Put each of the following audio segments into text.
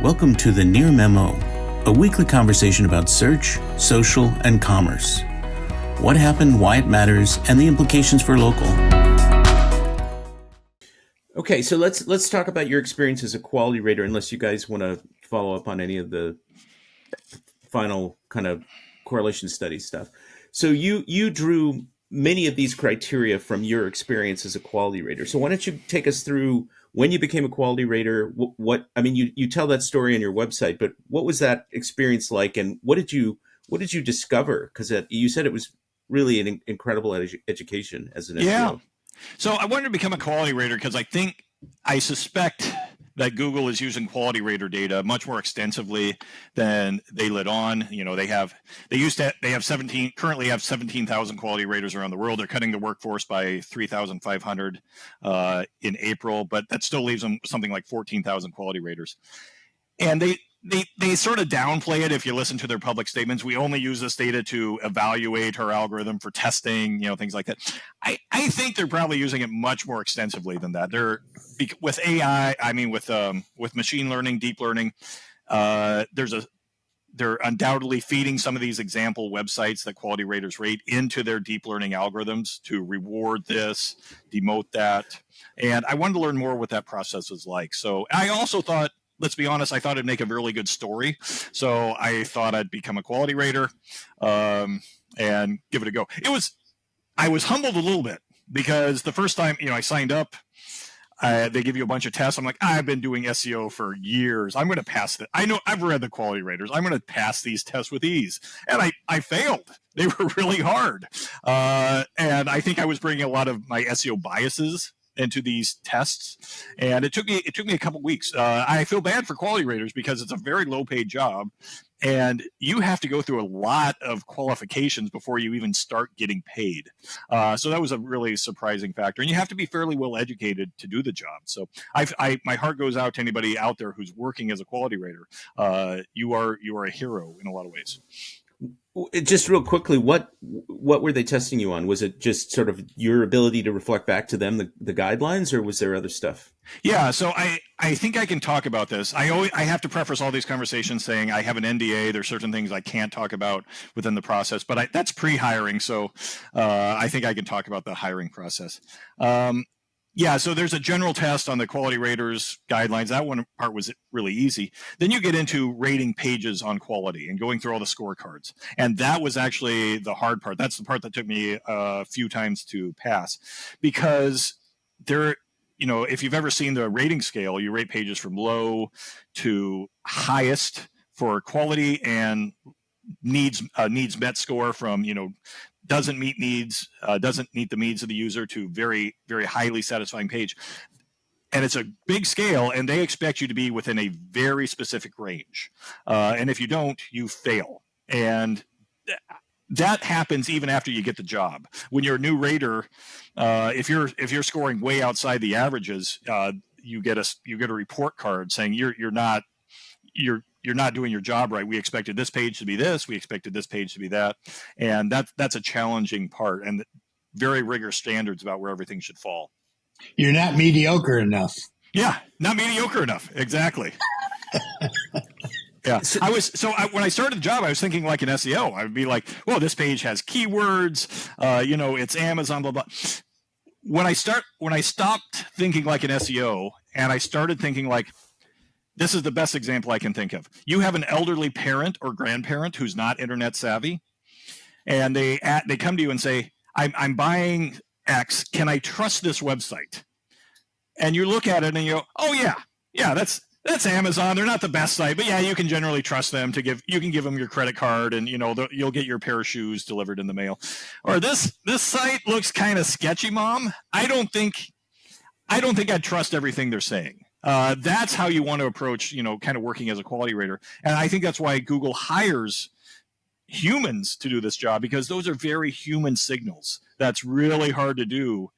Welcome to the Near Memo, a weekly conversation about search, social, and commerce. What happened, why it matters, and the implications for local. Okay, so let's talk about your experience as a quality rater, unless you guys want to follow up on any of the final kind of correlation study stuff. So you drew many of these criteria from your experience as a quality rater. So why don't you take us through when you became a quality rater? You tell that story on your website, but what was that experience like, and what did you discover? Because you said it was really an incredible education as an SEO. So I wanted to become a quality rater because I suspect that Google is using quality rater data much more extensively than they let on. You know, currently have 17,000 quality raters around the world. They're cutting the workforce by 3,500 in April, but that still leaves them something like 14,000 quality raters. And they sort of downplay it if you listen to their public statements. We only use this data to evaluate our algorithm for testing, things like that. I think they're probably using it much more extensively than that. With AI, with machine learning, deep learning, they're undoubtedly feeding some of these example websites that quality raters rate into their deep learning algorithms to reward this, demote that. And I wanted to learn more what that process was like. So I also thought, let's be honest, I thought it'd make a really good story. So I thought I'd become a quality rater and give it a go. I was humbled a little bit because the first time, I signed up, they give you a bunch of tests. I'm like, I've been doing SEO for years. I'm going to pass that. I know I've read the quality raters. I'm going to pass these tests with ease. And I failed. They were really hard. And I think I was bringing a lot of my SEO biases into these tests, and it took me a couple weeks. I feel bad for quality raters because it's a very low paid job, and you have to go through a lot of qualifications before you even start getting paid. So that was a really surprising factor, and you have to be fairly well educated to do the job. So my heart goes out to anybody out there who's working as a quality rater. You are a hero in a lot of ways. Just real quickly, what were they testing you on? Was it just sort of your ability to reflect back to them the guidelines, or was there other stuff? Yeah, so I think I can talk about this. I have to preface all these conversations saying I have an NDA. There's certain things I can't talk about within the process, but that's pre-hiring, so I think I can talk about the hiring process. Yeah, so there's a general test on the quality raters guidelines. That one part was really easy. Then you get into rating pages on quality and going through all the scorecards. And that was actually the hard part. That's the part that took me a few times to pass, because if you've ever seen the rating scale, you rate pages from low to highest for quality and needs met score from, doesn't meet needs, doesn't meet the needs of the user, to very, very highly satisfying page. And it's a big scale, and they expect you to be within a very specific range. And if you don't, you fail. And that happens even after you get the job. When you're a new rater, if you're scoring way outside the averages, you get a report card saying you're not doing your job right. We expected this page to be this. We expected this page to be that. And that's a challenging part, and very rigorous standards about where everything should fall. You're not mediocre enough. Yeah, not mediocre enough. Exactly. Yeah. When I started the job, I was thinking like an SEO. I would be like, well, this page has keywords, it's Amazon, blah, blah. When I stopped thinking like an SEO and I started thinking like, this is the best example I can think of. You have an elderly parent or grandparent who's not internet savvy, and they come to you and say, I'm buying X. Can I trust this website? And you look at it and you go, oh yeah, that's Amazon. They're not the best site, but yeah, you can generally trust them you can give them your credit card, and you'll get your pair of shoes delivered in the mail. Or this site looks kind of sketchy, Mom. I don't think I'd trust everything they're saying. That's how you want to approach, kind of working as a quality rater. And I think that's why Google hires humans to do this job, because those are very human signals. That's really hard to do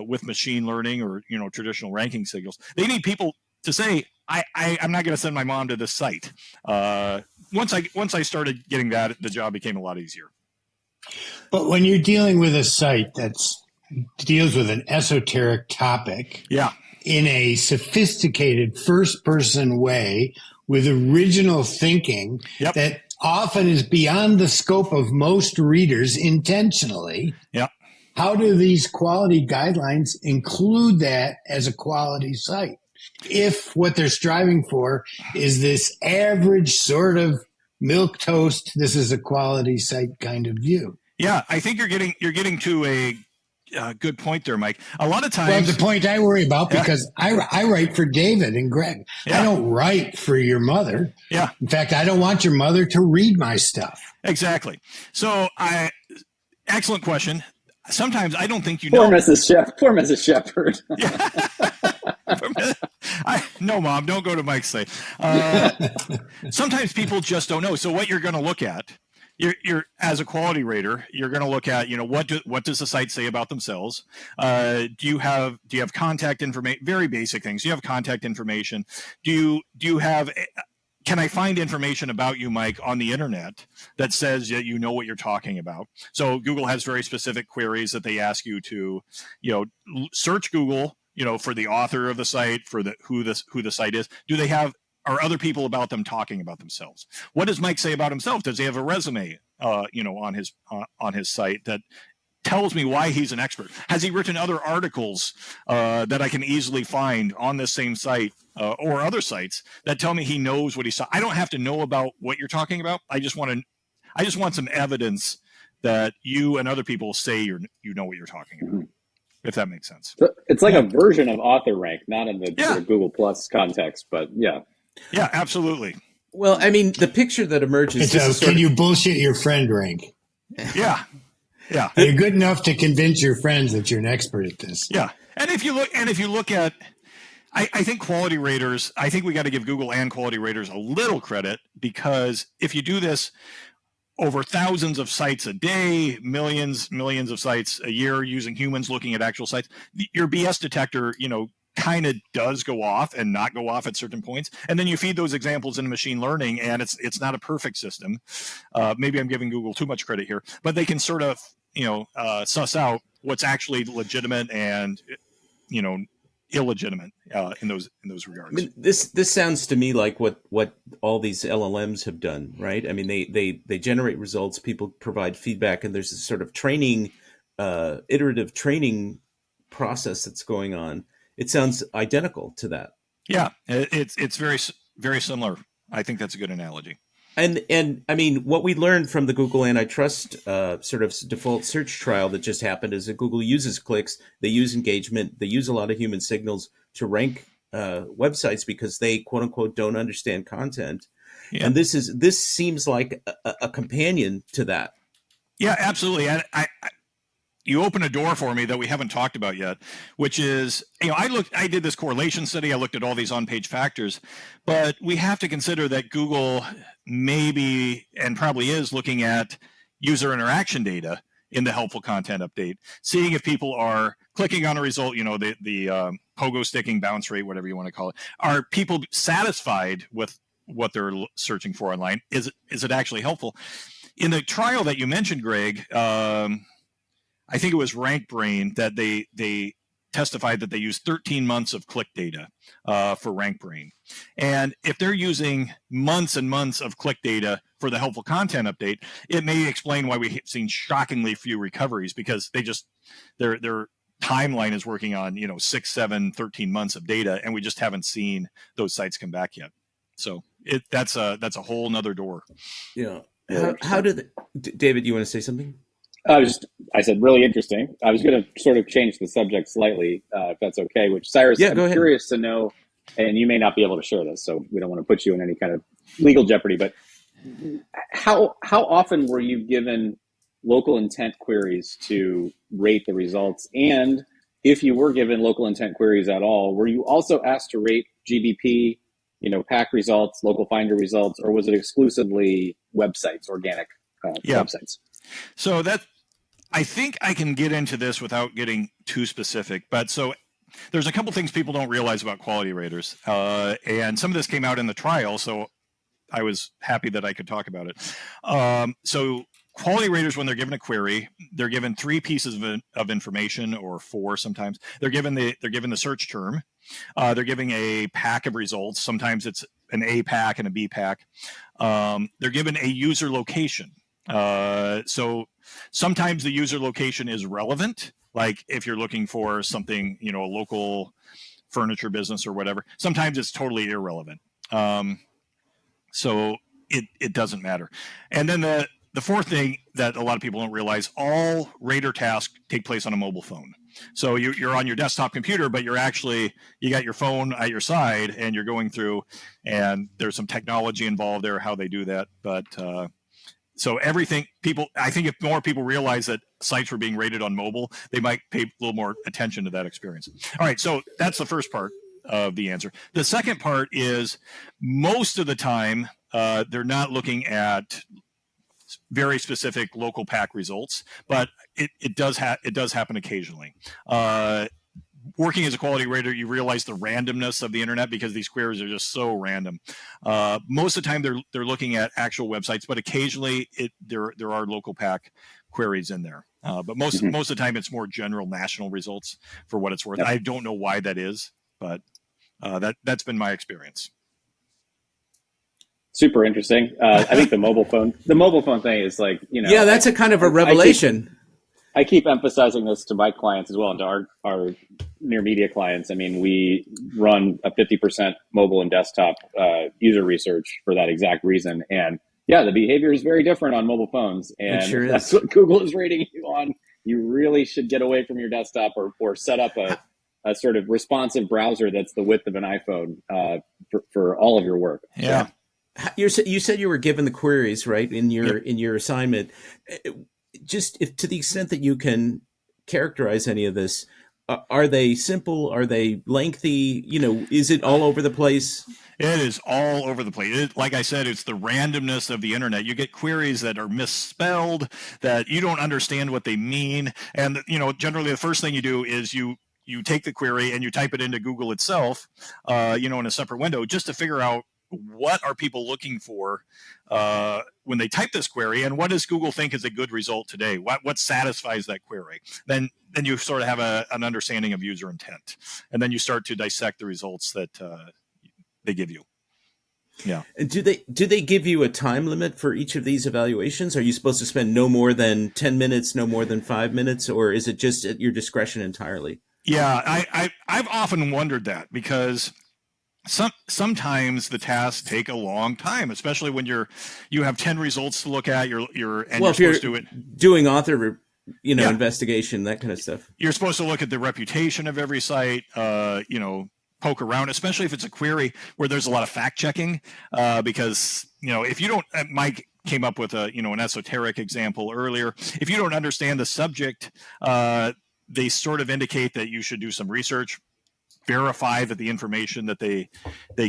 with machine learning or, traditional ranking signals. They need people to say, I'm not going to send my mom to this site. Once I started getting that, the job became a lot easier. But when you're dealing with a site that deals with an esoteric topic, yeah, in a sophisticated first-person way with original thinking Yep. that often is beyond the scope of most readers intentionally. Yep. How do these quality guidelines include that as a quality site? If what they're striving for is this average sort of milquetoast, this is a quality site kind of view. Yeah, I think you're getting to a good point there, Mike. A lot of times, Well, the point I worry about, because I write for David and Greg. Yeah. I don't write for your mother. Yeah. In fact, I don't want your mother to read my stuff. Exactly. So, excellent question. Sometimes I don't think you know. Poor Mrs. Shepherd. No, Mom, don't go to Mike's site. Sometimes people just don't know. So what you're going to look at, you're as a quality rater, you're going to look at, what does the site say about themselves? Do you have contact information? Very basic things. Do you have contact information? Do you have? Can I find information about you, Mike, on the internet that says that you know what you're talking about? So Google has very specific queries that they ask you to, search Google, for the author of the site, for who the site is. Are other people about them talking about themselves? What does Mike say about himself? Does he have a resume, on his site that tells me why he's an expert? Has he written other articles that I can easily find on this same site or other sites that tell me he knows what he's? I don't have to know about what you're talking about. I just want some evidence that you and other people say you know what you're talking about. If that makes sense. So it's like a version of author rank, not in the sort of Google Plus context, but yeah. Yeah, absolutely. Well, I mean, the picture that emerges. Can you bullshit your friend rank? Yeah. Yeah. You're good enough to convince your friends that you're an expert at this. Yeah. And if you look at, I think quality raters, I think we got to give Google and quality raters a little credit, because if you do this over thousands of sites a day, millions of sites a year, using humans looking at actual sites, your BS detector, kind of does go off and not go off at certain points. And then you feed those examples into machine learning, and it's not a perfect system. Maybe I'm giving Google too much credit here, but they can sort of, suss out what's actually legitimate and, illegitimate in those regards. I mean, this sounds to me like what all these LLMs have done, right? I mean, they generate results, people provide feedback, and there's this sort of training, iterative training process that's going on. It sounds identical to that. Yeah, it's very, very similar. I think that's a good analogy. And I mean, what we learned from the Google antitrust sort of default search trial that just happened is that Google uses clicks, they use engagement, they use a lot of human signals to rank websites because they quote unquote don't understand content. Yeah. And this seems like a companion to that. Yeah, absolutely. And you open a door for me that we haven't talked about yet, which is, I did this correlation study. I looked at all these on-page factors, but we have to consider that Google maybe and probably is looking at user interaction data in the helpful content update, seeing if people are clicking on a result, the pogo sticking, bounce rate, whatever you want to call it. Are people satisfied with what they're searching for online? Is it actually helpful? In the trial that you mentioned, Greg, I think it was RankBrain that they testified that they used 13 months of click data for RankBrain. And if they're using months and months of click data for the helpful content update, it may explain why we've seen shockingly few recoveries, because their timeline is working on 6, 7, 13 months of data, and we just haven't seen those sites come back yet. So that's a whole nother door. Yeah. How did David? You want to say something? I said really interesting. I was going to sort of change the subject slightly, if that's okay. Which Cyrus, I'm curious to know, and you may not be able to share this, so we don't want to put you in any kind of legal jeopardy. But how often were you given local intent queries to rate the results? And if you were given local intent queries at all, were you also asked to rate GBP, PAC results, local finder results, or was it exclusively websites, organic websites? So I think I can get into this without getting too specific, but so there's a couple things people don't realize about quality raters, and some of this came out in the trial, so I was happy that I could talk about it. So quality raters, when they're given a query, they're given 3 pieces of information, or 4 sometimes. They're given the search term. They're giving a pack of results. Sometimes it's an A pack and a B pack. They're given a user location. So sometimes the user location is relevant, like if you're looking for something, a local furniture business or whatever. Sometimes it's totally irrelevant. So it doesn't matter. And then the fourth thing that a lot of people don't realize, all radar tasks take place on a mobile phone. So you're on your desktop computer, but you got your phone at your side and you're going through, and there's some technology involved there, how they do that. But so everything, I think if more people realize that sites were being rated on mobile, they might pay a little more attention to that experience. All right, so that's the first part of the answer. The second part is, most of the time, they're not looking at very specific local pack results, but it does happen occasionally. Working as a quality rater, you realize the randomness of the internet because these queries are just so random. Most of the time, they're looking at actual websites, but occasionally there are local pack queries in there. But most of the time, it's more general national results for what it's worth. Yep. I don't know why that is, but that's been my experience. Super interesting. I think the mobile phone thing is like, yeah, that's a kind of a revelation. I keep emphasizing this to my clients as well, and to our near media clients. I mean, we run a 50% mobile and desktop user research for that exact reason. And yeah, the behavior is very different on mobile phones. And sure that's what Google is rating you on. You really should get away from your desktop or set up a sort of responsive browser that's the width of an iPhone for all of your work. Yeah. So, you said you were given the queries, right, in your assignment. Just to the extent that you can characterize any of this, are they simple? Are they lengthy? Is it all over the place? It is all over the place. Like I said, it's the randomness of the internet. You get queries that are misspelled, that you don't understand what they mean. And, generally the first thing you do is you take the query and you type it into Google itself, in a separate window, just to figure out what are people looking for when they type this query, and what does Google think is a good result today? What satisfies that query? Then you sort of have an understanding of user intent, and then you start to dissect the results that they give you. Yeah. Do they give you a time limit for each of these evaluations? Are you supposed to spend no more than 10 minutes, no more than 5 minutes, or is it just at your discretion entirely? Yeah, I've often wondered that, because sometimes the tasks take a long time, especially when you have 10 results to look at. You're supposed to doing author, investigation, that kind of stuff. You're supposed to look at the reputation of every site, poke around, especially if it's a query where there's a lot of fact checking, because, if you don't, Mike came up with an esoteric example earlier. If you don't understand the subject, they sort of indicate that you should do some research, verify that the information that they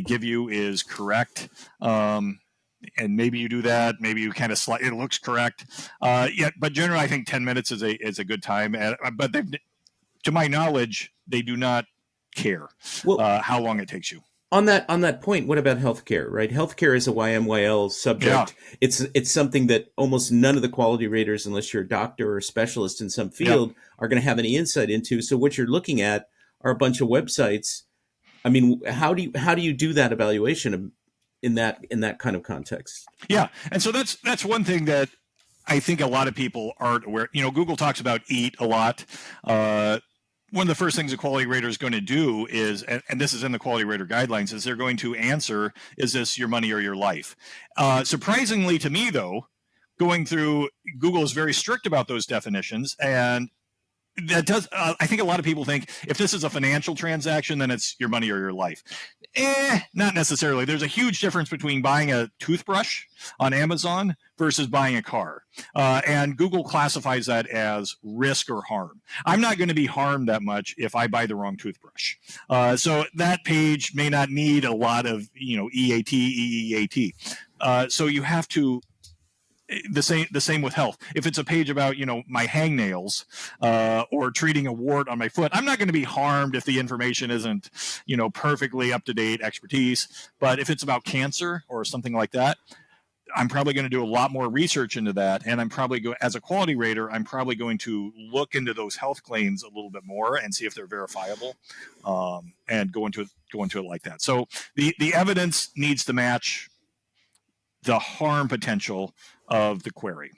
give you is correct. And maybe you do that. Maybe you kind of it looks correct. But generally, I think 10 minutes is a good time. But to my knowledge, they do not care how long it takes you. On that point, what about healthcare? Right, healthcare is a YMYL subject. Yeah. It's something that almost none of the quality raters, unless you're a doctor or a specialist in some field, are going to have any insight into. So what you're looking at are a bunch of websites. I mean, how do you do that evaluation in that kind of context? Yeah, and so that's one thing that I think a lot of people aren't aware. Google talks about EAT a lot. One of the first things a quality rater is going to do is, and this is in the quality rater guidelines, is they're going to answer, is this your money or your life? Surprisingly to me, though, going through, Google is very strict about those definitions, and that does. I think a lot of people think if this is a financial transaction, then it's your money or your life. Not necessarily. There's a huge difference between buying a toothbrush on Amazon versus buying a car. And Google classifies that as risk or harm. I'm not going to be harmed that much if I buy the wrong toothbrush. So that page may not need a lot of, EAT, EEAT. So you have to, the same with health. If it's a page about, my hangnails, or treating a wart on my foot, I'm not going to be harmed if the information isn't, perfectly up to date expertise. But if it's about cancer or something like that, I'm probably going to do a lot more research into that, and I'm probably as a quality rater, I'm probably going to look into those health claims a little bit more and see if they're verifiable, and go into it like that. So the evidence needs to match the harm potential of the query.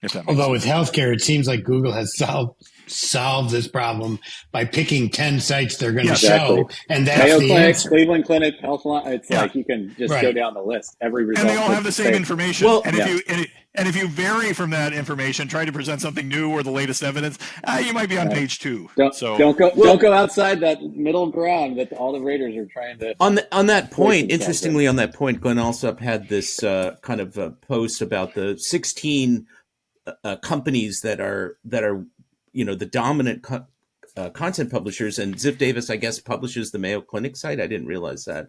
If that makes Although sense. with healthcare, it seems like Google has solved this problem by picking 10 sites they're going to show, and that's Mayo the Clinic, answer. Cleveland Clinic, Healthline. It's like you can just go down the list. Every result, and they all have the same information. Well, and if you vary from that information, try to present something new or the latest evidence, you might be on page 2. Don't go outside that middle ground that all the raters are trying to. On that point, interestingly, on that point, Glenn Alsop had this kind of post about the 16 companies that are the dominant content publishers, and Ziff Davis, I guess, publishes the Mayo Clinic site. I didn't realize that,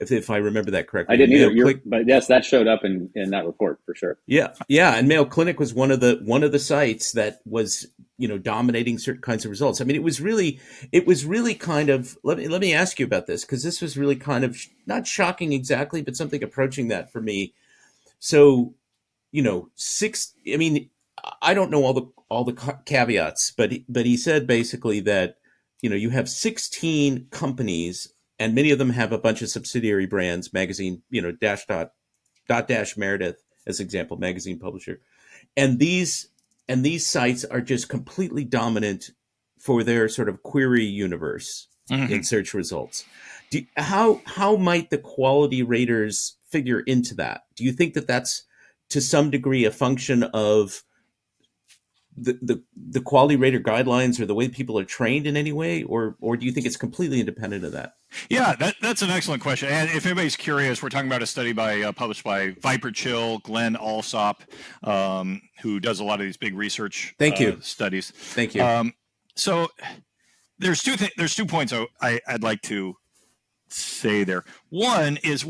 if I remember that correctly. I didn't either. But yes, that showed up in that report for sure. Yeah, and Mayo Clinic was one of the sites that was dominating certain kinds of results. I mean, it was really kind of. Let me ask you about this, because this was really kind of not shocking exactly, but something approaching that for me. So, I mean, I don't know all the caveats, but he said basically that you have 16 companies, and many of them have a bunch of subsidiary brands, magazine, dash Meredith as example, magazine publisher, and these sites are just completely dominant for their sort of query universe in search results. How might the quality raters figure into that? Do you think that that's to some degree a function of the quality rater guidelines or the way people are trained in any way, or do you think it's completely independent of that? Yeah, that's an excellent question. And if anybody's curious, we're talking about a study published by Viper Chill, Glenn Alsop, who does a lot of these big research studies. Thank you. So there's 2 points I'd like to say there. One is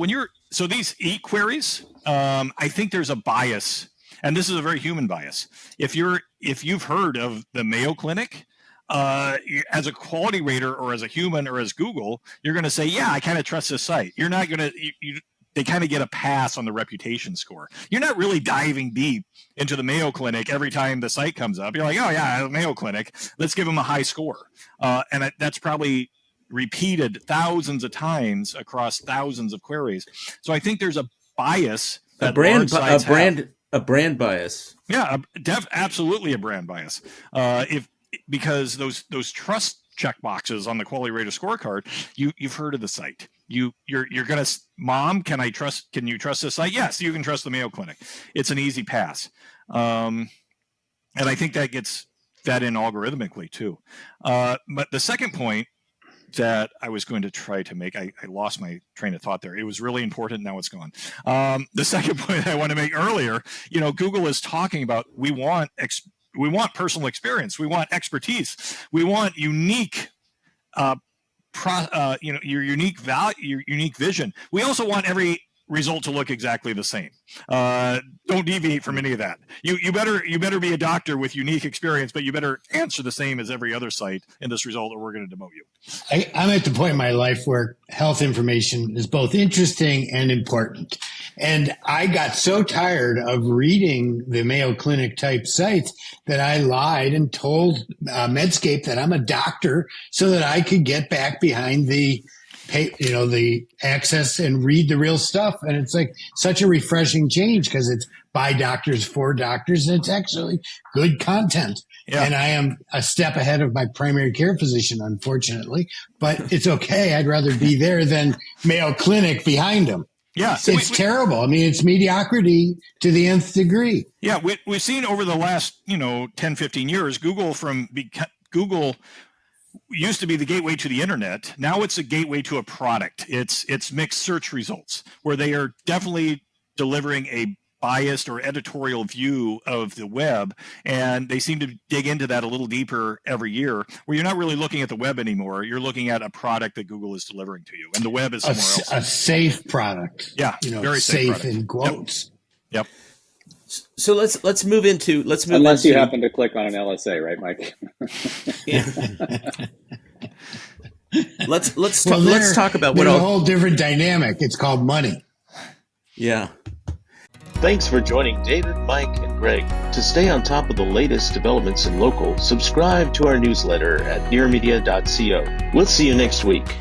so these e-queries, I think there's a bias. And this is a very human bias. If you've heard of the Mayo Clinic, as a quality rater or as a human or as Google, you're going to say, yeah, I kind of trust this site. You're not going to, they kind of get a pass on the reputation score. You're not really diving deep into the Mayo Clinic every time the site comes up. You're like, oh yeah, Mayo Clinic, let's give them a high score. And that's probably repeated thousands of times across thousands of queries. So I think there's a bias. A brand bias. Yeah, absolutely a brand bias. Because those trust check boxes on the quality rater scorecard, you've heard of the site. You're gonna, Mom, can you trust this site? Yes, you can trust the Mayo Clinic. It's an easy pass. And I think that gets fed in algorithmically too. But the second point that I was going to try to make, I lost my train of thought there. It was really important. Now it's gone. The second point I want to make earlier, Google is talking about, we want personal experience. We want expertise. We want unique, your unique value, your unique vision. We also want every result to look exactly the same. Don't deviate from any of that. You better be a doctor with unique experience, but you better answer the same as every other site in this result, or we're going to demote you. I'm at the point in my life where health information is both interesting and important. And I got so tired of reading the Mayo Clinic type sites that I lied and told Medscape that I'm a doctor so that I could get back behind the access and read the real stuff. And it's like such a refreshing change because it's by doctors for doctors, and it's actually good content. Yeah. And I am a step ahead of my primary care physician, unfortunately, but it's okay. I'd rather be there than Mayo Clinic behind them. Yeah. So it's terrible. I mean, it's mediocrity to the nth degree. Yeah. We've seen over the last, 10, 15 years, Google used to be the gateway to the internet. Now it's a gateway to a product. It's mixed search results where they are definitely delivering a biased or editorial view of the web. And they seem to dig into that a little deeper every year, where you're not really looking at the web anymore. You're looking at a product that Google is delivering to you, and the web is somewhere else. A safe product. Yeah. Very safe in quotes. Yep. So let's move into unless you happen to click on an LSA, right, Mike? Let's talk about there's a whole different dynamic. It's called money. Yeah. Thanks for joining David, Mike, and Greg. To stay on top of the latest developments in local, subscribe to our newsletter at nearmedia.co. We'll see you next week.